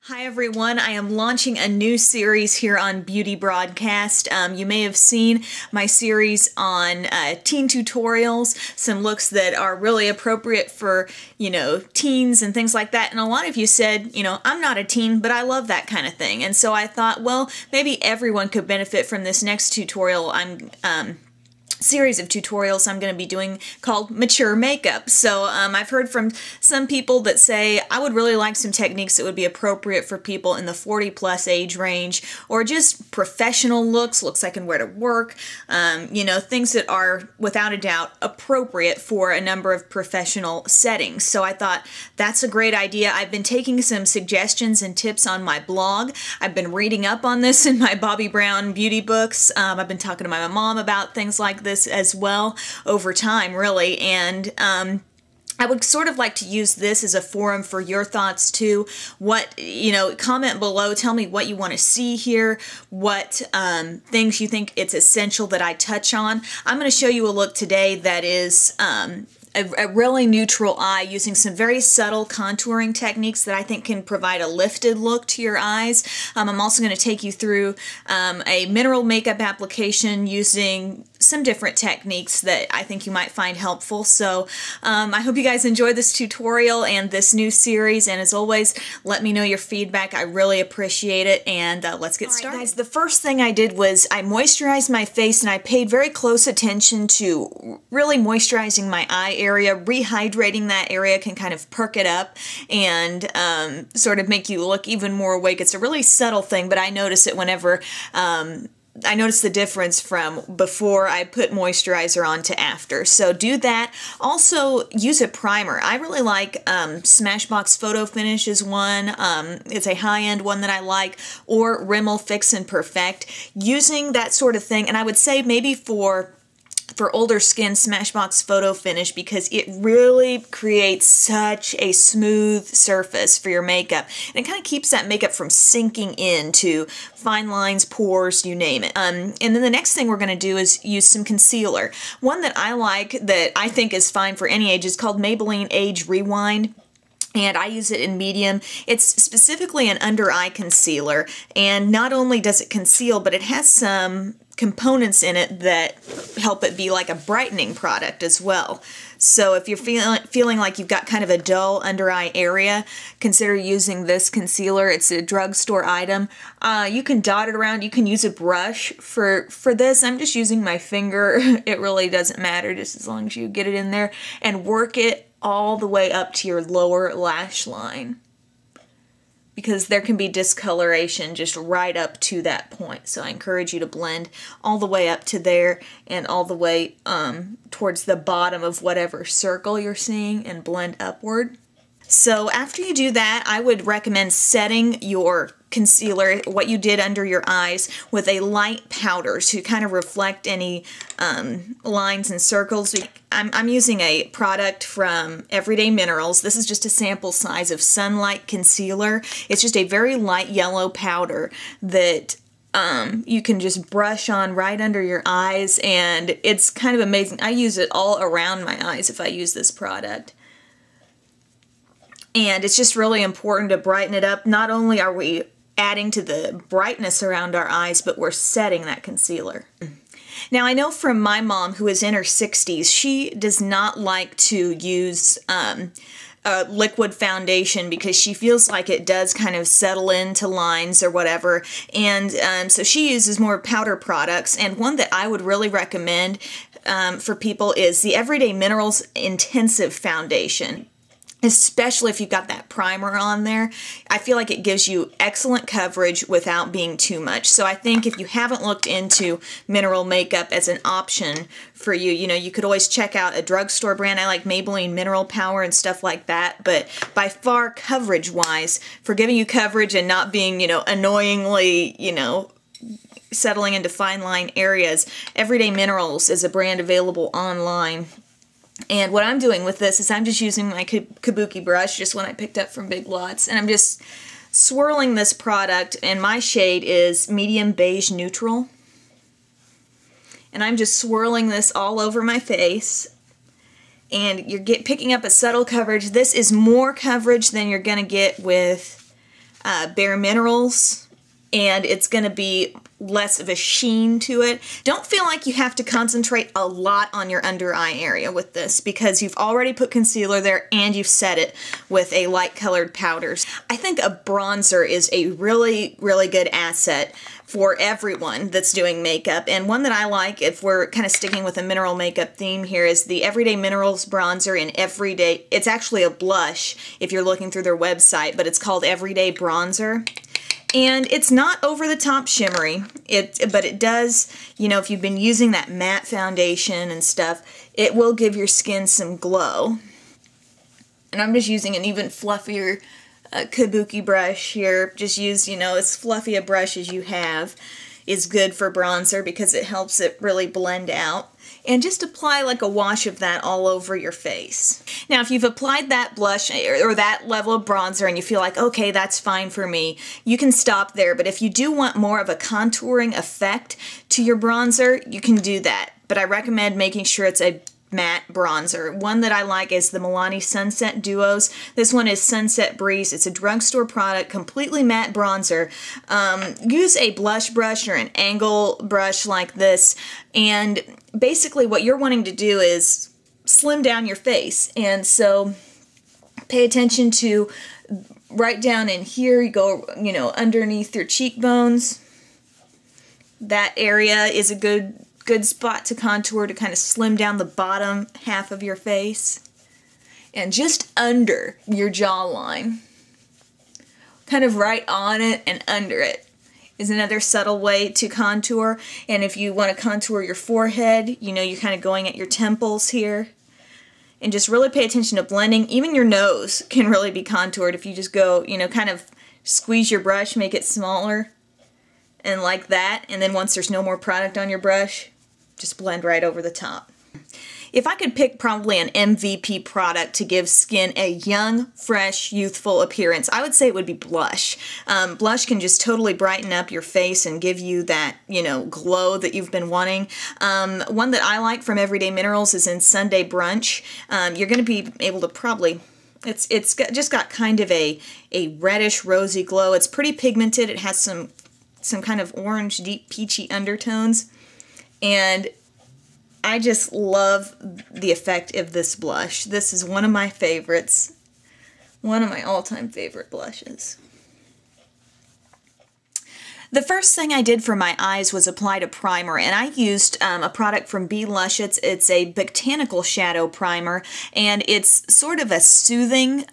Hi everyone, I am launching a new series here on Beauty Broadcast. You may have seen my series on teen tutorials, some looks that are really appropriate for, teens and things like that. And a lot of you said, I'm not a teen, but I love that kind of thing. And so I thought, well, maybe everyone could benefit from this next tutorial series of tutorials I'm going to be doing called Mature Makeup. So I've heard from some people that say I would really like some techniques that would be appropriate for people in the 40 plus age range, or just professional looks I can wear to work, things that are without a doubt appropriate for a number of professional settings. So I thought that's a great idea. I've been taking some suggestions and tips on my blog. I've been reading up on this in my Bobbi Brown beauty books. I've been talking to my mom about things like this as well over time, really, and I would sort of like to use this as a forum for your thoughts too. Comment below, tell me what you want to see here, what things you think it's essential that I touch on. I'm going to show you a look today that is a really neutral eye using some very subtle contouring techniques that I think can provide a lifted look to your eyes. I'm also going to take you through a mineral makeup application using some different techniques that I think you might find helpful. So I hope you guys enjoy this tutorial and this new series, and as always, let me know your feedback. I really appreciate it, and let's get started. Guys, the first thing I did was I moisturized my face, and I paid very close attention to really moisturizing my eye area. Rehydrating that area can kind of perk it up and sort of make you look even more awake. It's a really subtle thing, but I notice it whenever I notice the difference from before I put moisturizer on to after. So do that. Also, use a primer. I really like Smashbox Photofinish is one. It's a high-end one that I like, or Rimmel Fix and Perfect. Using that sort of thing, and I would say maybe for older skin, Smashbox Photofinish, because it really creates such a smooth surface for your makeup. And it kind of keeps that makeup from sinking into fine lines, pores, you name it. And then the next thing we're going to do is use some concealer. One that I like that I think is fine for any age is called Maybelline Age Rewind. And I use it in medium. It's specifically an under eye concealer, and not only does it conceal, but it has some components in it that help it be like a brightening product as well. So if you're feeling like you've got kind of a dull under eye area, consider using this concealer. It's a drugstore item. You can dot it around. You can use a brush for this. I'm just using my finger. It really doesn't matter, just as long as you get it in there and work it all the way up to your lower lash line, because there can be discoloration just right up to that point. So I encourage you to blend all the way up to there and all the way towards the bottom of whatever circle you're seeing, and blend upward. So after you do that, I would recommend setting your concealer, what you did under your eyes, with a light powder to kind of reflect any lines and circles. I'm using a product from Everyday Minerals. This is just a sample size of Sunlight Concealer. It's just a very light yellow powder that you can just brush on right under your eyes, and it's kind of amazing. I use it all around my eyes if I use this product. And it's just really important to brighten it up. Not only are we adding to the brightness around our eyes, but we're setting that concealer. Now, I know from my mom, who is in her 60s, she does not like to use a liquid foundation because she feels like it does kind of settle into lines or whatever, and so she uses more powder products. And one that I would really recommend for people is the Everyday Minerals Intensive Foundation. Especially if you've got that primer on there. I feel like it gives you excellent coverage without being too much. So I think if you haven't looked into mineral makeup as an option for you, you could always check out a drugstore brand. I like Maybelline Mineral Power and stuff like that, but by far, coverage-wise, for giving you coverage and not being, annoyingly, settling into fine line areas, Everyday Minerals is a brand available online. And what I'm doing with this is I'm just using my kabuki brush, just one I picked up from Big Lots, and I'm just swirling this product, and my shade is Medium Beige Neutral. And I'm just swirling this all over my face, and you're picking up a subtle coverage. This is more coverage than you're going to get with Bare Minerals, and it's going to be less of a sheen to it. Don't feel like you have to concentrate a lot on your under eye area with this because you've already put concealer there and you've set it with a light colored powders. I think a bronzer is a really, really good asset for everyone that's doing makeup, and one that I like, if we're kind of sticking with a mineral makeup theme here, is the Everyday Minerals bronzer in Everyday. It's actually a blush if you're looking through their website, but it's called Everyday Bronzer. And it's not over the top shimmery, but it does, you know, if you've been using that matte foundation and stuff, it will give your skin some glow. And I'm just using an even fluffier kabuki brush here. Just use, you know, as fluffy a brush as you have is good for bronzer because it helps it really blend out. And just apply like a wash of that all over your face. Now, if you've applied that blush or that level of bronzer and you feel like, okay, that's fine for me, you can stop there. But if you do want more of a contouring effect to your bronzer, you can do that. But I recommend making sure it's a matte bronzer. One that I like is the Milani Sunset Duos. This one is Sunset Breeze. It's a drugstore product, completely matte bronzer. Use a blush brush or an angle brush like this, and basically what you're wanting to do is slim down your face. And so pay attention to right down in here, you go, you know, underneath your cheekbones. That area is a good spot to contour to kind of slim down the bottom half of your face. And just under your jawline, kind of right on it and under it, is another subtle way to contour. And if you want to contour your forehead, you know, you're kind of going at your temples here. And just really pay attention to blending. Even your nose can really be contoured if you just go, you know, kind of squeeze your brush, make it smaller, and like that. And then once there's no more product on your brush, just blend right over the top. If I could pick probably an MVP product to give skin a young, fresh, youthful appearance, I would say it would be blush. Blush can just totally brighten up your face and give you that, you know, glow that you've been wanting. One that I like from Everyday Minerals is in Sunday Brunch. You're going to be able to probably... It's just got kind of a reddish, rosy glow. It's pretty pigmented. It has some kind of orange, deep, peachy undertones. And I just love the effect of this blush. This is one of my favorites. One of my all-time favorite blushes. The first thing I did for my eyes was apply a primer, and I used a product from Blush. It's a Botanical shadow primer, and it's sort of a soothing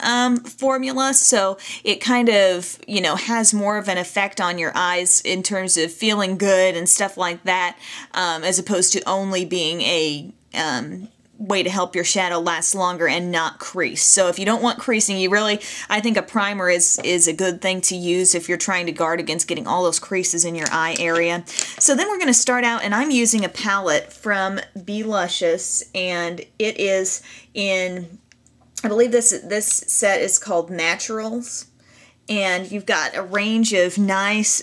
formula, so it kind of, you know, has more of an effect on your eyes in terms of feeling good and stuff like that, as opposed to only being a way to help your shadow last longer and not crease. So if you don't want creasing, I think a primer is a good thing to use if you're trying to guard against getting all those creases in your eye area. So then we're going to start out, and I'm using a palette from Luscious, and it is in, I believe this set is called Naturals. And you've got a range of nice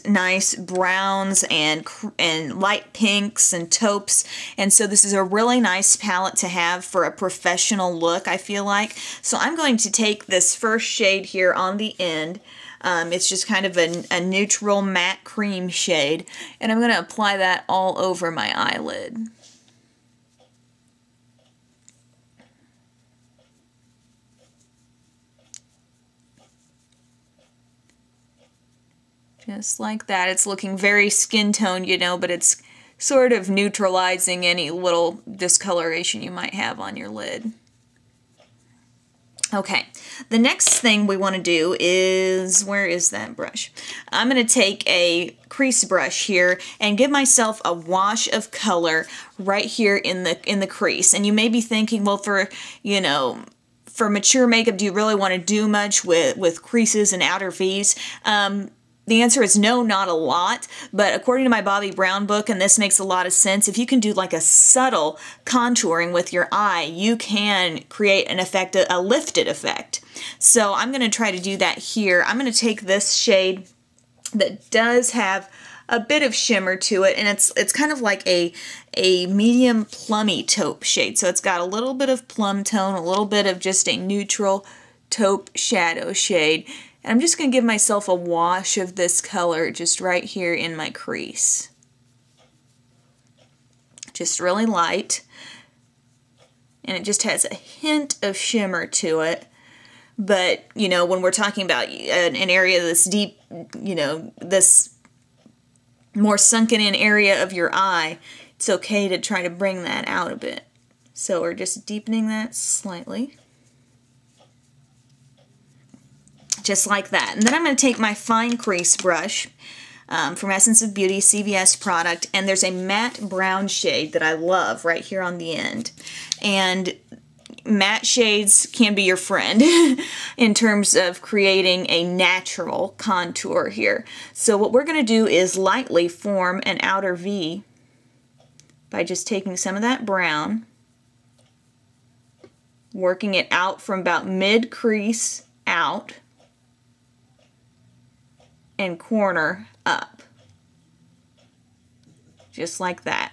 browns and light pinks and taupes. And so this is a really nice palette to have for a professional look, I feel like. So I'm going to take this first shade here on the end. It's just kind of a neutral matte cream shade. And I'm going to apply that all over my eyelid. Just like that. It's looking very skin tone, you know, but it's sort of neutralizing any little discoloration you might have on your lid. Okay, the next thing we want to do is, where is that brush? I'm going to take a crease brush here and give myself a wash of color right here in the crease. And you may be thinking, well, for mature makeup, do you really want to do much with creases and outer V's? The answer is no, not a lot, but according to my Bobbi Brown book, and this makes a lot of sense, if you can do like a subtle contouring with your eye, you can create an effect, a lifted effect. So I'm going to try to do that here. I'm going to take this shade that does have a bit of shimmer to it, and it's kind of like a medium plummy taupe shade. So it's got a little bit of plum tone, a little bit of just a neutral taupe shadow shade. And I'm just going to give myself a wash of this color just right here in my crease. Just really light. And it just has a hint of shimmer to it. But, you know, when we're talking about an area that's deep, you know, this more sunken in area of your eye, it's okay to try to bring that out a bit. So we're just deepening that slightly. Just like that. And then I'm going to take my fine crease brush from Essence of Beauty, CVS product, and there's a matte brown shade that I love right here on the end. And matte shades can be your friend in terms of creating a natural contour here. So what we're going to do is lightly form an outer V by just taking some of that brown, working it out from about mid-crease out and corner up. Just like that.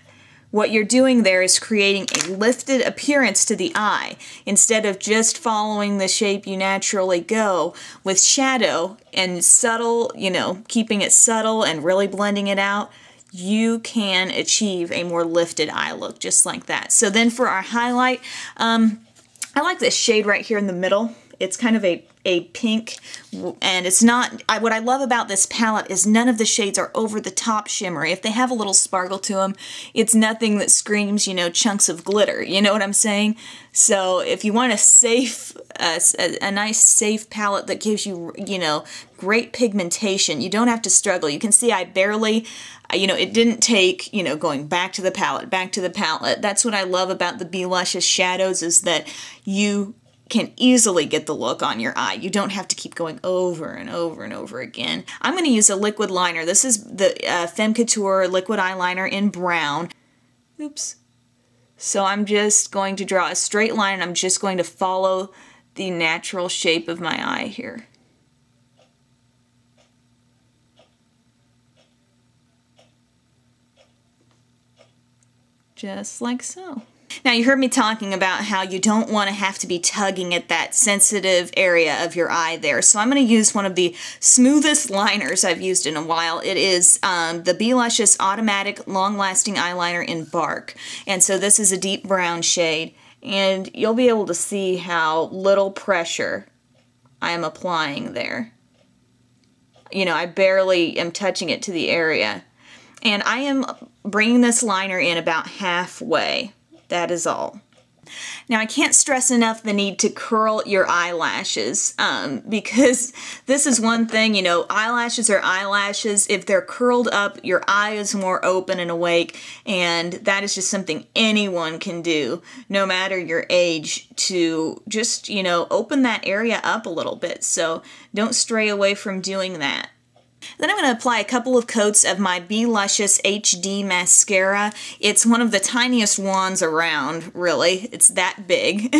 What you're doing there is creating a lifted appearance to the eye. Instead of just following the shape you naturally go with shadow and subtle, you know, keeping it subtle and really blending it out, you can achieve a more lifted eye look just like that. So then for our highlight, I like this shade right here in the middle. It's kind of a pink, and it's not, what I love about this palette is none of the shades are over the top shimmery. If they have a little sparkle to them, it's nothing that screams, you know, chunks of glitter. You know what I'm saying? So if you want a safe, a nice safe palette that gives you, you know, great pigmentation, you don't have to struggle. You can see I barely, you know, it didn't take, you know, going back to the palette, back to the palette. That's what I love about the Be Luscious shadows, is that you can easily get the look on your eye. You don't have to keep going over and over and over again. I'm going to use a liquid liner. This is the Femme Couture liquid eyeliner in brown. Oops. So I'm just going to draw a straight line, and I'm just going to follow the natural shape of my eye here. Just like so. Now, you heard me talking about how you don't want to have to be tugging at that sensitive area of your eye there. So I'm going to use one of the smoothest liners I've used in a while. It is the Be Luscious Automatic Long-Lasting Eyeliner in Bark. And so this is a deep brown shade. And you'll be able to see how little pressure I am applying there. You know, I barely am touching it to the area. And I am bringing this liner in about halfway. That is all. Now, I can't stress enough the need to curl your eyelashes, because this is one thing, you know, eyelashes are eyelashes. If they're curled up, your eye is more open and awake, and that is just something anyone can do, no matter your age, to just, you know, open that area up a little bit. So don't stray away from doing that. Then I'm going to apply a couple of coats of my Be Luscious HD Mascara. It's one of the tiniest wands around, really. It's that big.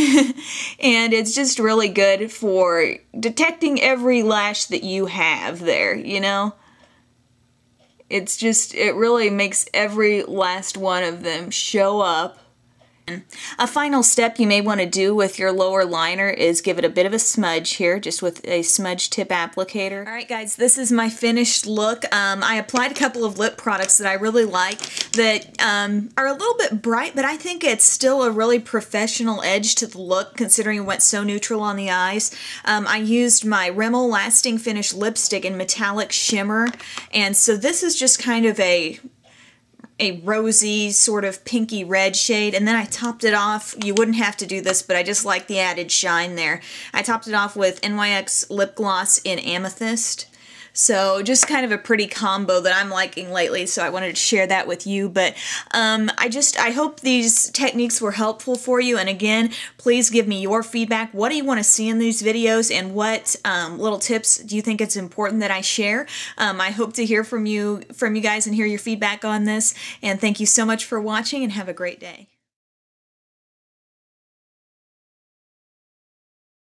And it's just really good for detecting every lash that you have there, you know? It's just, it really makes every last one of them show up. A final step you may want to do with your lower liner is give it a bit of a smudge here, just with a smudge tip applicator. Alright guys, this is my finished look. I applied a couple of lip products that I really like that are a little bit bright, but I think it's still a really professional edge to the look, considering it went so neutral on the eyes. I used my Rimmel Lasting Finish lipstick in Metallic Shimmer, and so this is just kind of a rosy, sort of pinky red shade, and then I topped it off. You wouldn't have to do this, but I just like the added shine there. I topped it off with NYX lip gloss in Amethyst. So just kind of a pretty combo that I'm liking lately, so I wanted to share that with you. But I hope these techniques were helpful for you. And again, please give me your feedback. What do you want to see in these videos, and what little tips do you think it's important that I share? I hope to hear from you guys and hear your feedback on this. And thank you so much for watching, and have a great day.